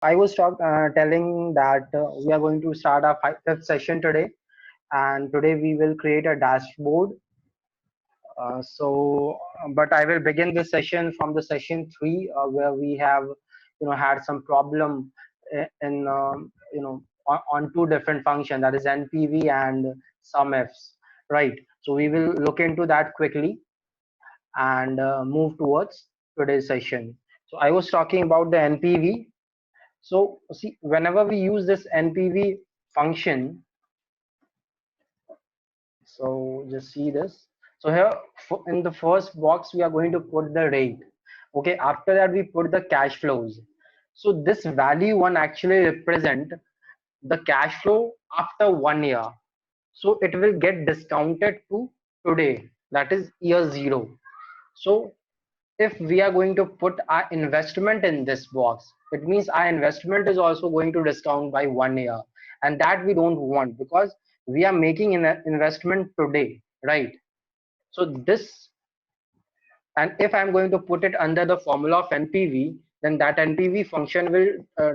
Telling that we are going to start our fifth session today, and today we will create a dashboard. But I will begin this session from the session three, where we have, had some problem in, on two different functions, that is NPV and SUMIFs, right? So we will look into that quickly and move towards today's session. So I was talking about the NPV. So see, whenever we use this NPV function, so just see this. So here in the first box, we are going to put the rate. Okay, after that we put the cash flows. So this value one actually represent the cash flow after 1 year. So it will get discounted to today, that is year zero. So if we are going to put our investment in this box, it means our investment is also going to discount by 1 year, and that we don't want because we are making an investment today, right? So this, and if I'm going to put it under the formula of NPV, then that NPV function will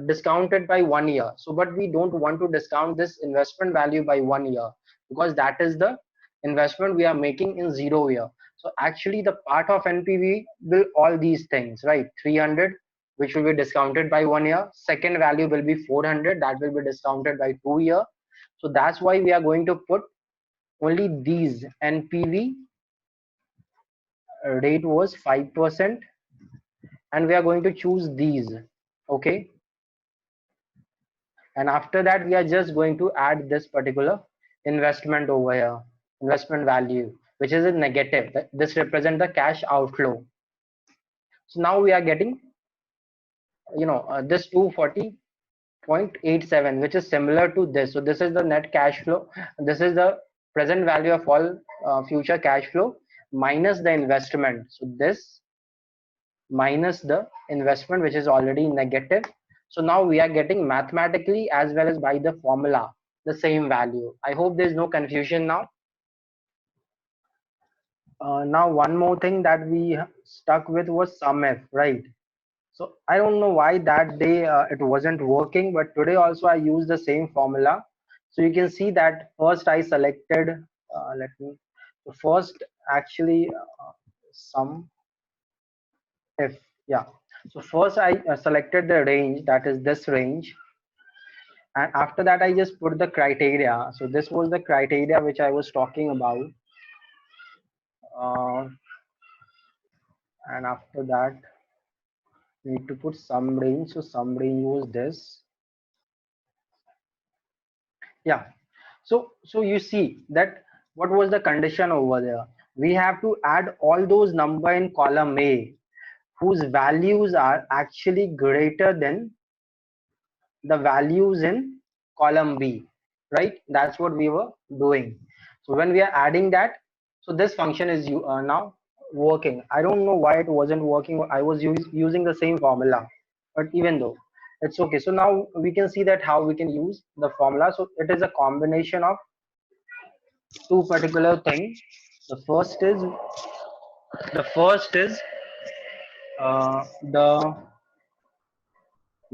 discount it by 1 year. So but we don't want to discount this investment value by 1 year, because that is the investment we are making in 0 year. So actually the part of NPV will all these things, right? 300, which will be discounted by 1 year. Second value will be 400, that will be discounted by 2 year. So that's why we are going to put only these. NPV rate was 5%, and we are going to choose these. Okay, and after that we are just going to add this particular investment over here, investment value, which is a negative. This represent the cash outflow. So now we are getting, this 240.87, which is similar to this. So this is the net cash flow, this is the present value of all future cash flow minus the investment. So this minus the investment, which is already negative. So now we are getting mathematically as well as by the formula the same value. I hope there's no confusion now. Now one more thing that we stuck with was SUMIF, right? So I don't know why that day it wasn't working, but today also I used the same formula. So you can see that first I selected, let me, first actually sum if, yeah. So first I selected the range, that is this range, and after that I just put the criteria. So this was the criteria which I was talking about, uh, and after that we need to put some range. So some range was this, yeah. So you see that what was the condition over there? We have to add all those number in column A whose values are actually greater than the values in column B, right? That's what we were doing. So when we are adding that, so this function is now working. I don't know why it wasn't working. I was using the same formula, but even though it's okay. So now we can see that how we can use the formula. So it is a combination of two particular things. The first is the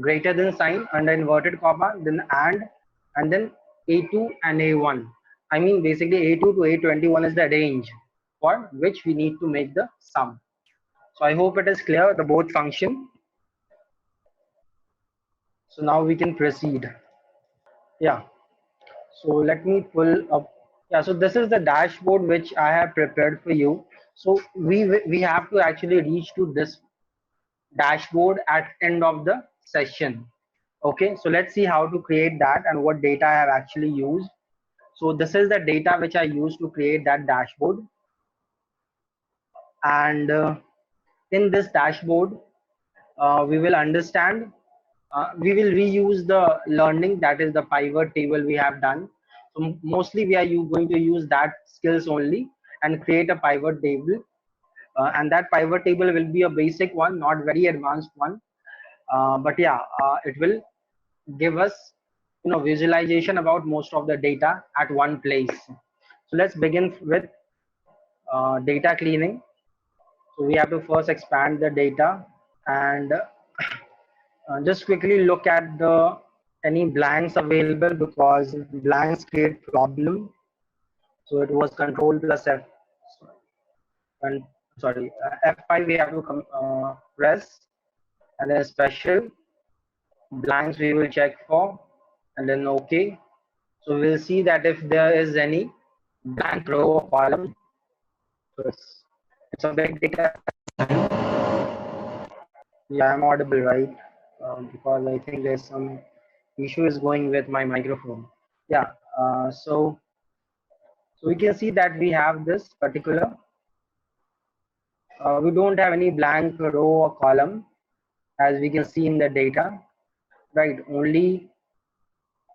greater than sign under inverted comma, then and then A2 and A1. I mean basically A2 to A21 is the range for which we need to make the sum. So I hope it is clear, the both function. So now we can proceed. Yeah. So let me pull up. Yeah. So this is the dashboard which I have prepared for you. So we have to actually reach to this dashboard at end of the session. Okay, so let's see how to create that and what data I have actually used. So this is the data which I used to create that dashboard, and in this dashboard we will understand, we will reuse the learning, that is the pivot table we have done. So mostly we are going to use that skills only and create a pivot table, and that pivot table will be a basic one, not very advanced one, but yeah, it will give us, visualization about most of the data at one place. So let's begin with data cleaning. So we have to first expand the data, and Just quickly look at the any blanks available, because blanks create problem. So it was control plus F, and sorry, F5 we have to press, and then special blanks we will check for, and then OK. So we'll see that if there is any blank row or column. So it's a big data. Yeah, I'm audible, right? Because I think there's some issue is going with my microphone. Yeah. So we can see that we have this particular. We don't have any blank row or column, as we can see in the data, right? Only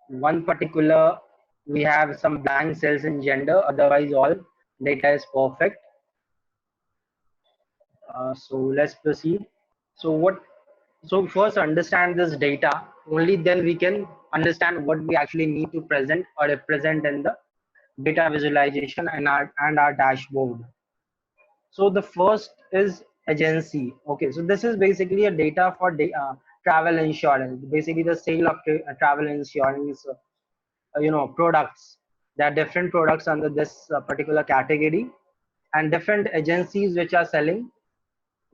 one particular, we have some blank cells in gender, otherwise all data is perfect. So let's proceed. So first understand this data, only then we can understand what we actually need to present or represent in the data visualization and our dashboard. So the first is agency. Okay, so this is basically a data for travel insurance, basically the sale of travel insurance, products. There are different products under this particular category, and different agencies which are selling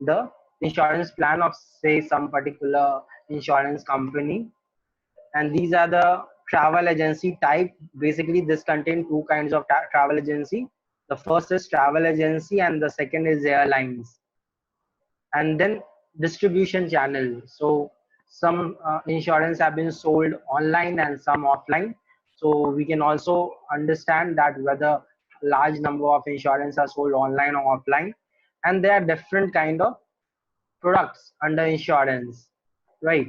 the insurance plan of, say, some particular insurance company. And these are the travel agency type. Basically this contains two kinds of travel agency. The first is travel agency and the second is airlines. And then distribution channel. So some insurance have been sold online and some offline. So we can also understand that whether large number of insurance are sold online or offline. And there are different kind of products under insurance, right?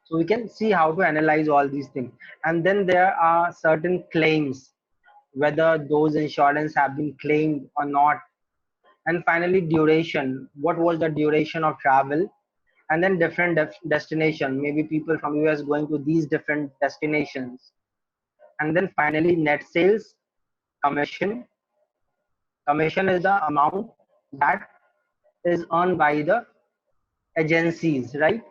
So we can see how to analyze all these things. And then there are certain claims, whether those insurance have been claimed or not. And finally duration, what was the duration of travel. And then different destination, maybe people from US going to these different destinations. And then finally net sales. Commission is the amount that is earned by the agencies, right?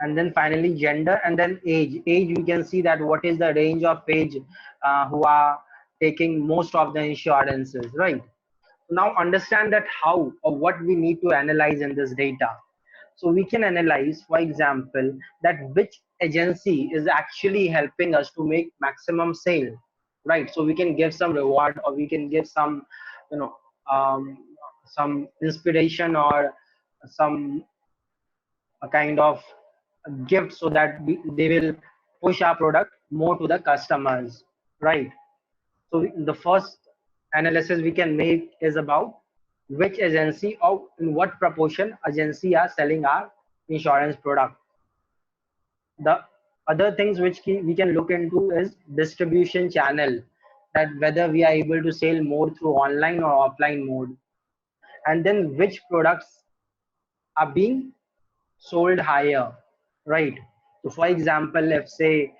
And then finally gender, and then age we can see that what is the range of age who are taking most of the insurances, right? Now understand that how or what we need to analyze in this data. So we can analyze, for example, that which agency is actually helping us to make maximum sale, right? So we can give some reward, or we can give some, you know um, some inspiration, or some a kind of gift, so that they will push our product more to the customers, right? So the first analysis we can make is about which agency or in what proportion agency are selling our insurance product. The other things which we can look into is distribution channel, that whether we are able to sell more through online or offline mode. And then which products are being sold higher, right? So for example, if say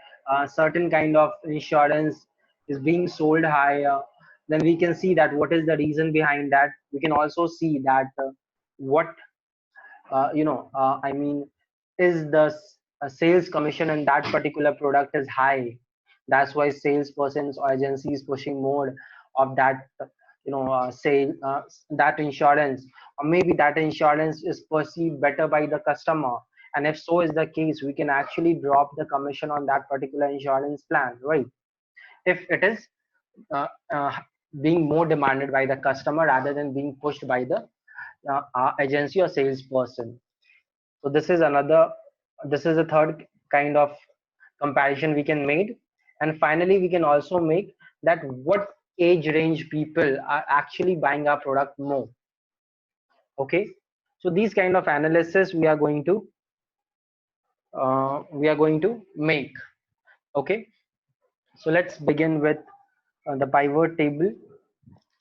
certain kind of insurance is being sold higher, then we can see that what is the reason behind that. We can also see that what I mean, is the sales commission in that particular product is high. That's why salespersons or agencies pushing more of that, sale, that insurance, or maybe that insurance is perceived better by the customer. And if so is the case, we can actually drop the commission on that particular insurance plan, right? If it is uh, uh, being more demanded by the customer rather than being pushed by the agency or salesperson. So this is a third kind of comparison we can make. And finally we can also make that what age range people are actually buying our product more. Okay, so these kind of analysis we are going to make. Okay, so let's begin with the pivot table.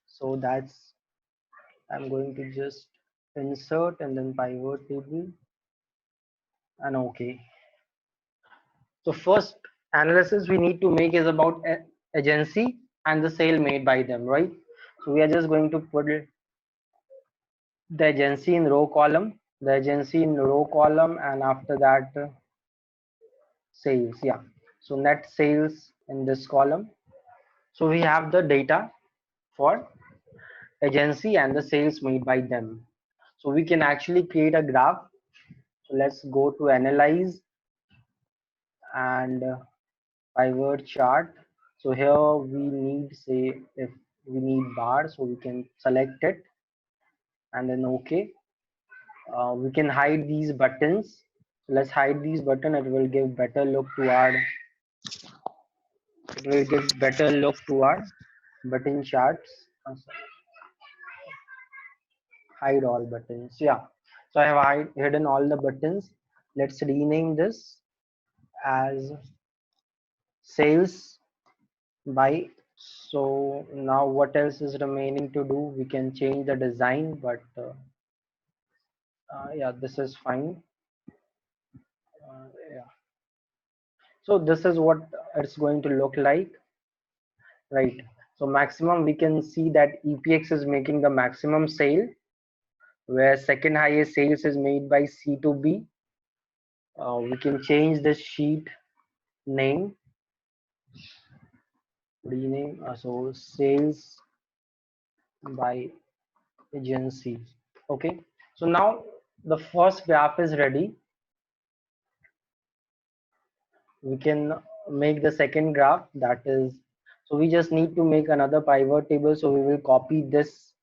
So that's, I'm going to just insert and then pivot table, and okay. So first analysis we need to make is about agency and the sale made by them, right? So we are just going to put the agency in row column, the agency in row column, and after that sales. Yeah, so net sales in this column. So we have the data for agency and the sales made by them. So we can actually create a graph. So let's go to analyze and pivot chart. So here we need, say, if we need bar, so we can select it and then okay. We can hide these buttons. So let's hide these button. It will give better look to our button charts. Hide all buttons. Yeah, so I have hidden all the buttons. Let's rename this as sales by. So now what else is remaining to do? We can change the design, but yeah, this is fine. Yeah, so this is what it's going to look like, right? So maximum, we can see that EPX is making the maximum sale, where second highest sales is made by C2B. We can change the sheet name, rename, so sales by agency. Okay, so now the first graph is ready. We can make the second graph, that is, so we just need to make another pivot table. So we will copy this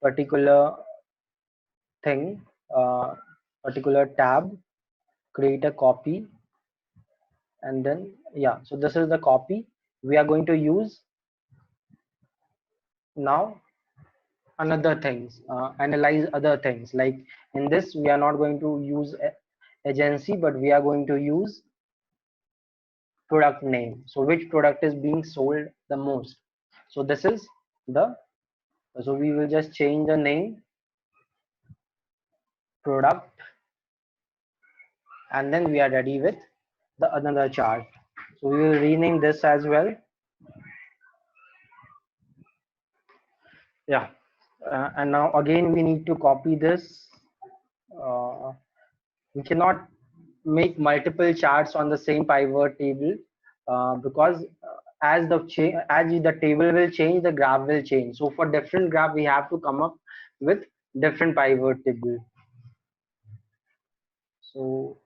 particular thing, particular tab, create a copy, and then yeah, so this is the copy we are going to use. Now another things, analyze other things, like in this we are not going to use agency, but we are going to use product name. So which product is being sold the most? So this is the, so we will just change the name product, and then we are ready with the another chart. So we will rename this as well. Yeah, and now again we need to copy this. We cannot make multiple charts on the same pivot table, because as the table will change, the graph will change. So for different graph we have to come up with different pivot table. So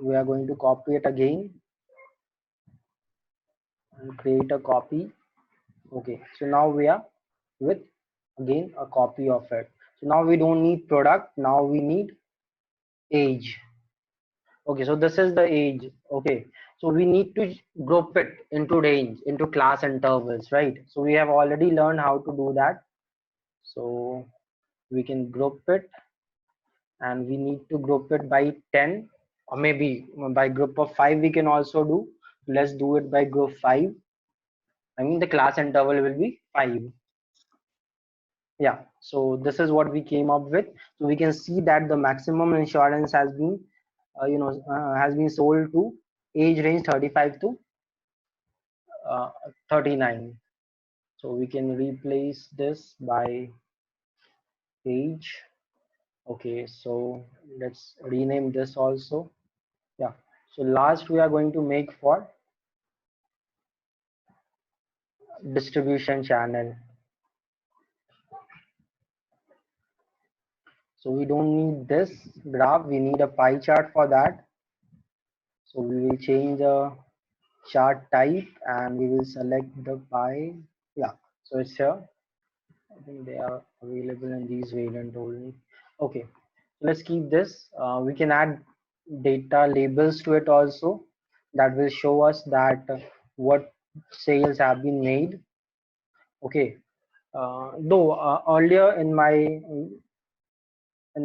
we are going to copy it again and create a copy. Okay, so now we are with again a copy of it. So now we don't need product, now we need age. Okay, so this is the age. Okay, so we need to group it into range, into class intervals, right? So we have already learned how to do that. So we can group it, and we need to group it by 10, or maybe by group of 5 we can also do. Let's do it by group 5. I mean the class interval will be 5. Yeah, so this is what we came up with. So we can see that the maximum insurance has been has been sold to age range 35 to 39. So we can replace this by age. Okay, so let's rename this also. Yeah, so last we are going to make for distribution channel. So we don't need this graph, we need a pie chart for that. So we will change the chart type and we will select the pie. Yeah, so it's here. I think they are available in these variant only. Okay, let's keep this. We can add data labels to it also, that will show us that what sales have been made. Okay, though earlier in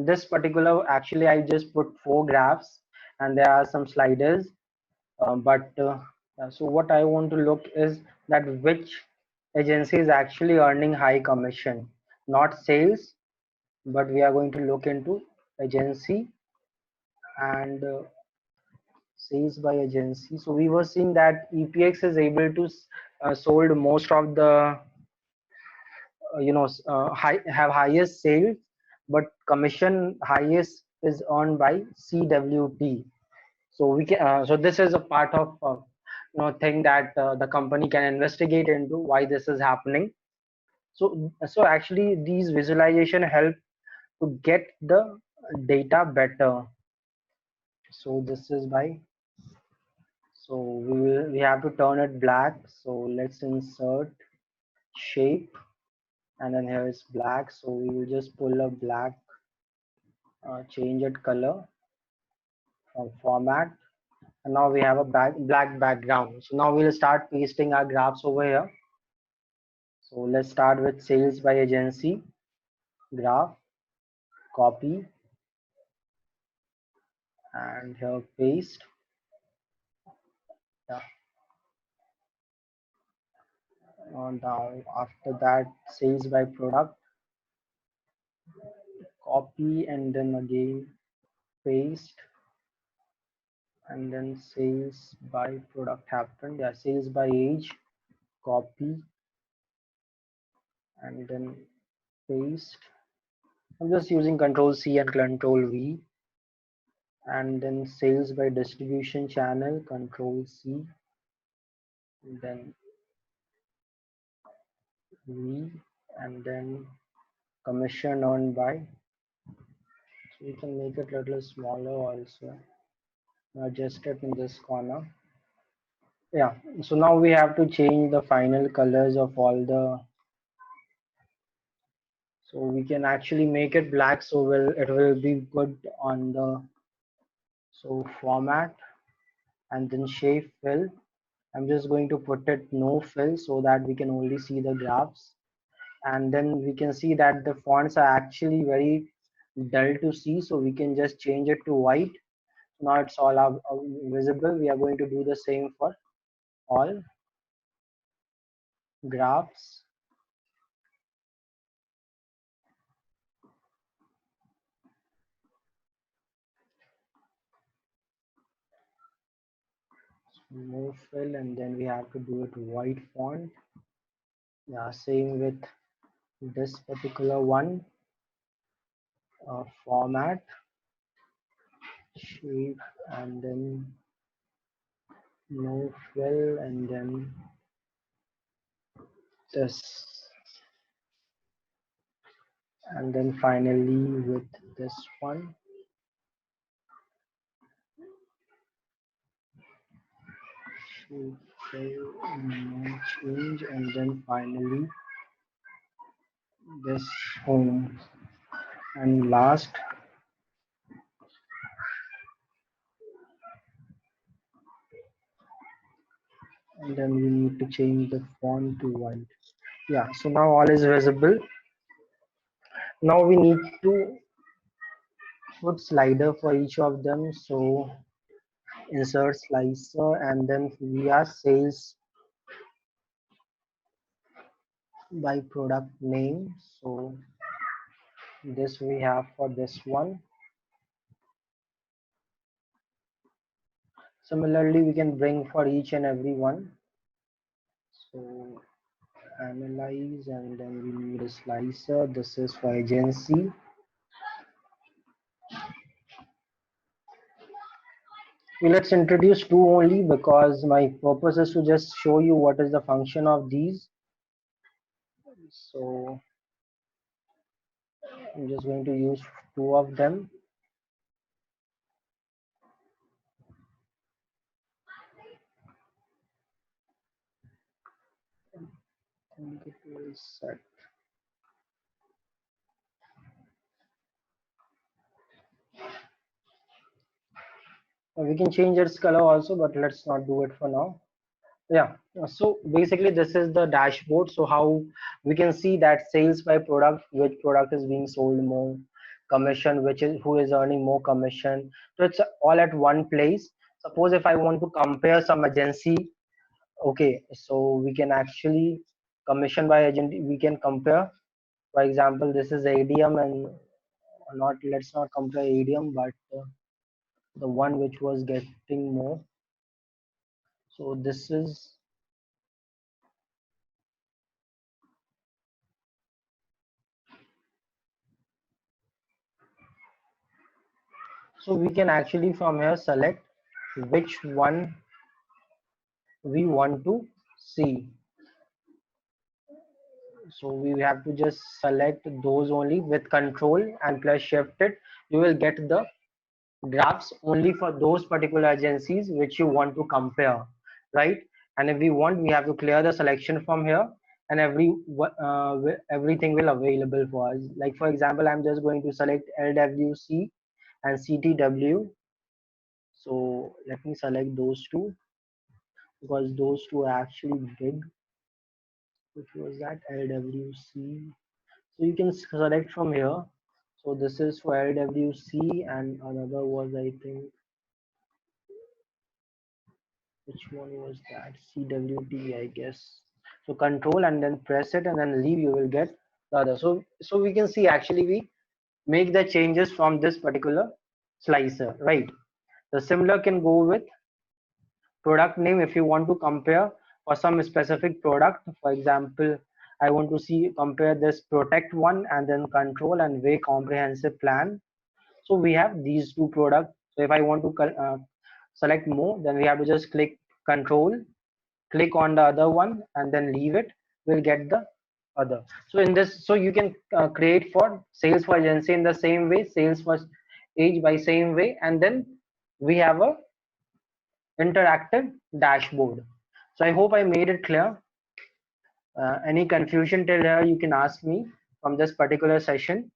this particular, actually I just put 4 graphs and there are some sliders, but so what I want to look is that which agency is actually earning high commission, not sales, but we are going to look into agency and sales by agency. So we were seeing that EPX is able to sold most of the have highest sales, but commission highest is earned by CWT. So we can so this is a part of thing that the company can investigate into why this is happening. So actually these visualization help to get the data better. So this is by, so we have to turn it black. So let's insert shape, and then here is black. So we will just pull a black, change it color from format, and now we have a black background. So now we'll start pasting our graphs over here. So let's start with sales by agency graph, copy, and here paste. Yeah. Now after that, sales by product, copy, and then again paste, and then sales by product happened. Yeah, sales by age, copy, and then paste. I'm just using Control C and Control V, and then sales by distribution channel, Control C, then V, and then commission earned by. So you can make it a little smaller also. Adjust it in this corner. Yeah, so now we have to change the final colors of all the, so we can actually make it black, so it will be good on the, so format, and then shape fill. I'm just going to put it no fill so that we can only see the graphs, and then we can see that the fonts are actually very dull to see, so we can just change it to white. Now it's all visible. We are going to do the same for all graphs. No fill, and then we have to do it white font. Yeah, same with this particular one. Format, shape, and then no fill, and then this, and then finally with this one. Shape, fill, no change, and then finally this home, and last, and then we need to change the font to white. Yeah, so now all is visible. Now we need to put slider for each of them. So insert slicer, and then we are sales by product name. So this we have for this one. Similarly, we can bring for each and every one. So analyze, and then we need a slicer. This is for agency. Let's introduce two only, because my purpose is to just show you what is the function of these. So I'm just going to use two of them. I think it will set. We can change its color also, but let's not do it for now. Yeah, so basically this is the dashboard. So how we can see that sales by product, which product is being sold more, commission, which is who is earning more commission. So it's all at one place. Suppose if I want to compare some agency, okay, so we can actually commission by agent, we can compare. For example, this is ADM, and not, let's not compare ADM, but the one which was getting more. So this is, So we can actually from here select which one we want to see. So we have to just select those only with control and plus shift it. You will get the drafts only for those particular agencies which you want to compare, right? And if we want, we have to clear the selection from here, and everything will available for us. Like for example, I'm just going to select LWC and CTW. So let me select those two because those two are actually big. Which was that? LWC. So you can select from here. So this is for LWC and another was, I think, which one was that? CWT, I guess. So control and then press it and then leave, you will get the other. So we can see actually we make the changes from this particular slicer, right? The similar can go with product name. If you want to compare for some specific product, for example, I want to see compare this protect one and then control and way comprehensive plan. So we have these two products. So if I want to select more, then we have to just click control, click on the other one and then leave it. We'll get the other. So in this, so you can create for sales for agency in the same way, sales for age by same way, and then we have a interactive dashboard. So I hope I made it clear. Any confusion till here, you can ask me from this particular session.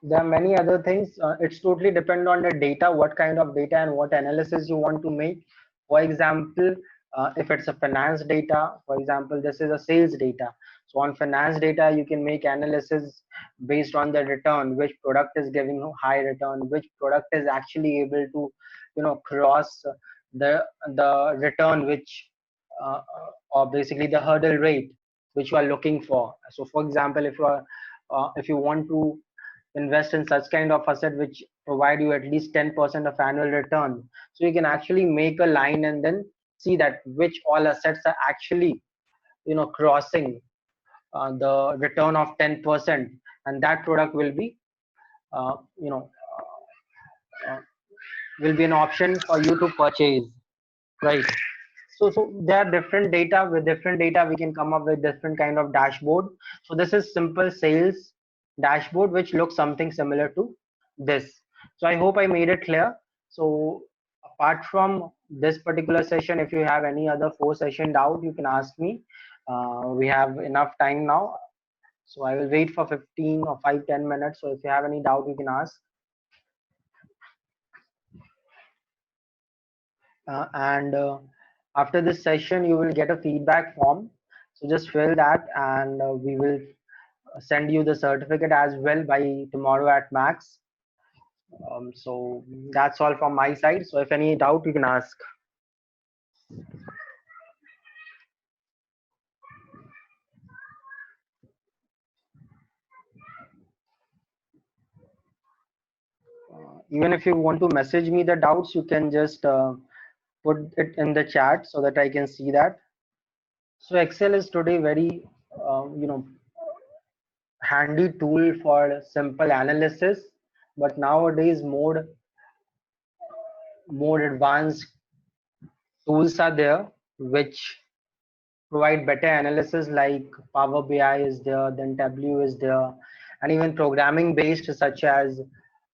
There are many other things. It's totally depend on the data, what kind of data and what analysis you want to make. For example, if it's a finance data, for example, this is a sales data. So on finance data, you can make analysis based on the return, which product is giving high return, which product is actually able to, cross the return, which or basically the hurdle rate which you are looking for. So for example, if you want to invest in such kind of asset which provide you at least 10% of annual return, so you can actually make a line and then see that which all assets are actually crossing the return of 10%, and that product will be uh, you know uh, will be an option for you to purchase, right? So there are different data. With different data we can come up with different kind of dashboard. So this is simple sales dashboard which looks something similar to this. So I hope I made it clear. So apart from this particular session, if you have any other 4 session doubt, you can ask me. We have enough time now, so I will wait for 15 or 5-10 minutes. So if you have any doubt, you can ask. And after this session you will get a feedback form, so just fill that, and we will send you the certificate as well by tomorrow at max. So that's all from my side. So if any doubt, you can ask. Even if you want to message me the doubts, you can just put it in the chat so that I can see that. So Excel is today very handy tool for simple analysis, but nowadays more advanced tools are there which provide better analysis, like Power BI is there, then Tableau is there, and even programming based such as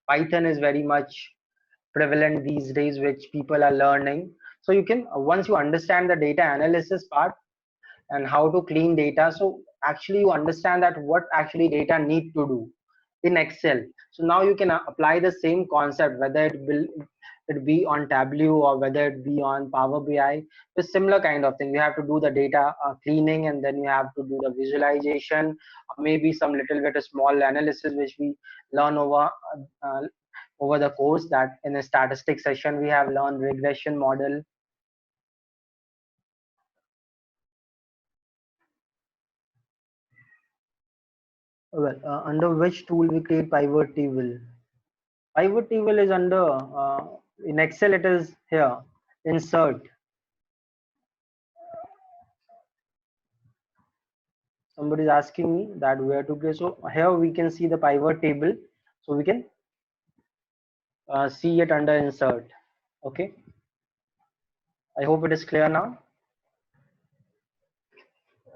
Python is very much prevalent these days, which people are learning. So you can, once you understand the data analysis part and how to clean data, so actually you understand that what actually data need to do in Excel. So now you can apply the same concept, whether it be on Tableau or whether it be on Power BI. It's similar kind of thing. You have to do the data cleaning, and then you have to do the visualization, or maybe some little bit of small analysis which we learn uh, over the course. That in a statistics session we have learned regression model. Well, under which tool we create pivot table? Pivot table is under in Excel. It is here, insert. somebody is asking me that where to go. So here we can see the pivot table, so we can see it under insert. Okay, I hope it is clear now.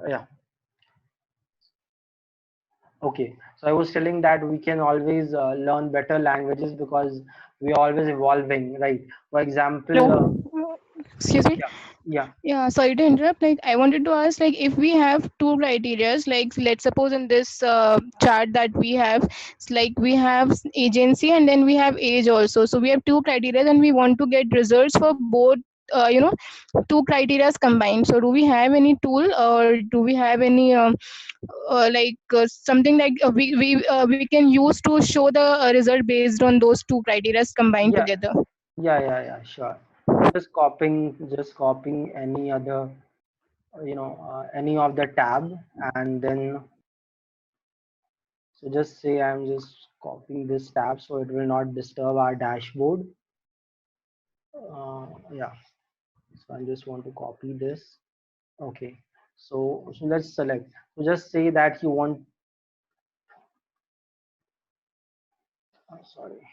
Yeah. Okay, so I was telling that we can always learn better languages because we are always evolving, right? For example, Hello. Excuse me. yeah, yeah, Yeah, sorry to interrupt. Like, I wanted to ask, like, if we have two criterias, like, let's suppose in this chart that we have, it's like we have agency and then we have age also. So we have two criteria, and we want to get results for both. Two criterias combined. So, do we have any tool, or do we have any something like we can use to show the result based on those two criterias combined yeah, together? yeah, sure. Just copying any other, any of the tab, and then so just say I'm just copying this tab so it will not disturb our dashboard. Yeah, so I just want to copy this. Okay, so let's select. So just say that you want. Sorry.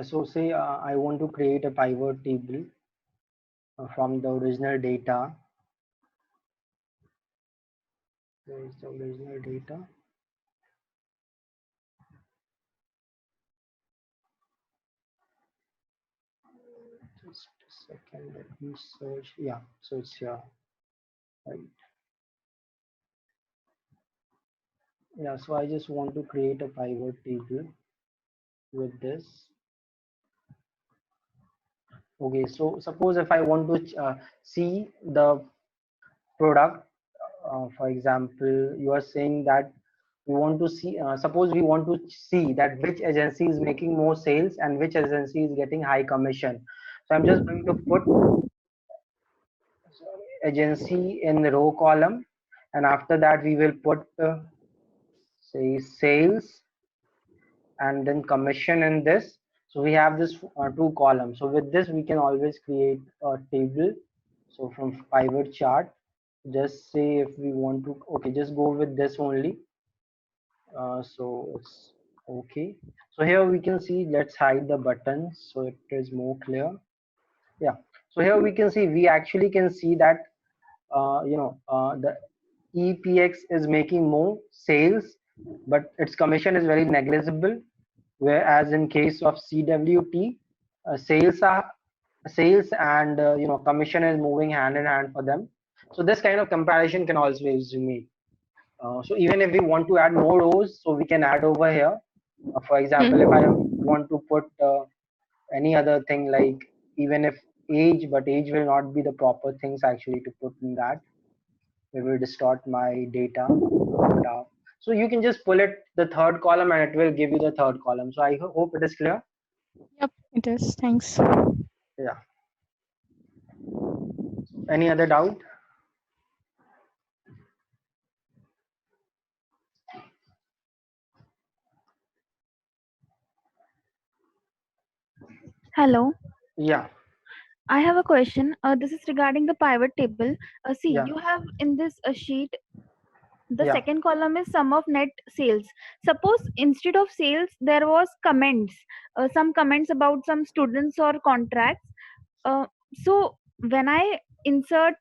So say I want to create a pivot table from the original data. There is the original data. Just a second, let me search. Yeah, so it's here. Right. Yeah, so I just want to create a pivot table with this. Okay, so suppose if I want to see the product, for example, you are saying that we want to see, suppose we want to see that which agency is making more sales and which agency is getting high commission. So I'm just going to put agency in the row column, and after that we will put say sales and then commission in this. So we have this two columns. So with this we can always create a table. So from pivot chart, just say if we want to, okay, just go with this only. So it's okay. So here we can see, let's hide the buttons so it is more clear. Yeah, so here we can see, we actually can see that the EPX is making more sales, but its commission is very negligible. Whereas in case of CWT, sales and commission is moving hand in hand for them. So this kind of comparison can also be made. So even if we want to add more rows, so we can add over here. For example, if I Hmm. want to put any other thing like even if age, but age will not be the proper things actually to put in that. It will distort my data. So you can just pull it the third column and it will give you the third column. So I hope it is clear. Yep, it is. Thanks. Yeah. Any other doubt? Hello, Yeah. I have a question. This is regarding the pivot table. See, Yeah. you have in this sheet, the Yeah. second column is sum of net sales. Suppose instead of sales, there was comments, some comments about some students or contracts. Uh, so when I insert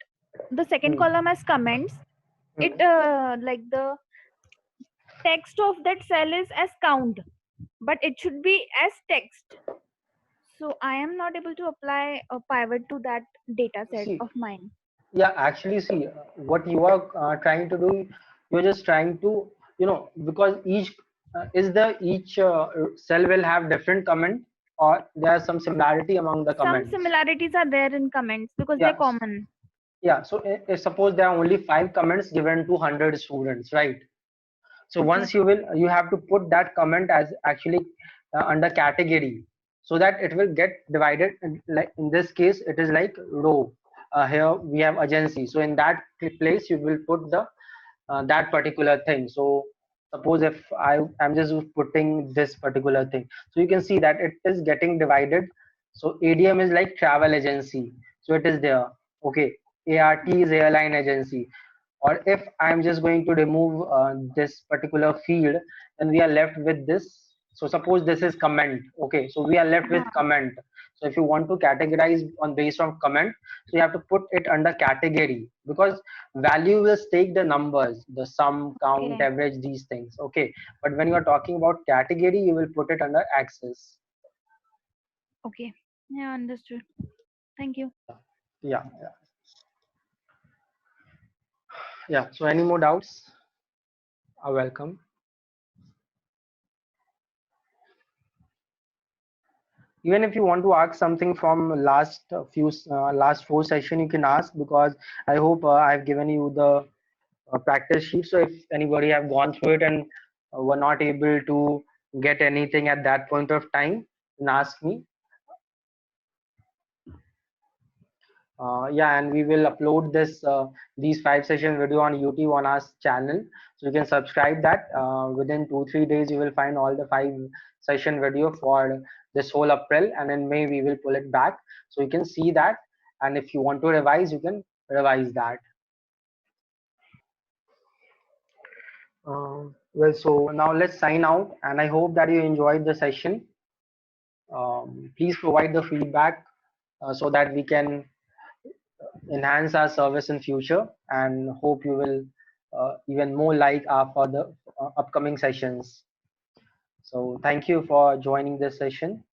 the second Hmm. column as comments, Hmm. it like the text of that cell is as count, but it should be as text. So I am not able to apply a pivot to that data set See, of mine. yeah, actually, see, what you are trying to do, you're just trying to, because each cell will have different comment, or there's some similarity among the Some comments. similarities are there in comments because they're Yeah. common. Yeah. So suppose there are only 5 comments given to 100 students, right? So Okay. once you have to put that comment as actually under category, so that it will get divided like in this case it is like row. Here we have agency, so in that place you will put the that particular thing. So Suppose if I'm just putting this particular thing, so you can see that it is getting divided. So ADM is like travel agency, so it is there. Okay, ART is airline agency. Or if I'm just going to remove this particular field, then we are left with this. So suppose this is comment. Okay, so we are left with हाँ, comment. So if you want to categorize on based on comment, so you have to put it under category, because value will take the numbers, the sum, count, okay, average, these things. Okay, but when you are talking about category, you will put it under axis. okay. Yeah, understood. Thank you. Yeah, yeah, yeah. So any more doubts are welcome. Even if you want to ask something from last four session, you can ask, because I hope I've given you the practice sheet. So if anybody have gone through it and were not able to get anything at that point of time, then ask me. Yeah, and we will upload this these 5 session video on YouTube on our channel, so you can subscribe that. Within 2-3 days, you will find all the 5 session video for this whole April, and in May we will pull it back, so you can see that. And if you want to revise, you can revise that. Well, so now let's sign out, and I hope that you enjoyed the session. Please provide the feedback so that we can enhance our service in future, and hope you will even more like our further upcoming sessions. So thank you for joining this session.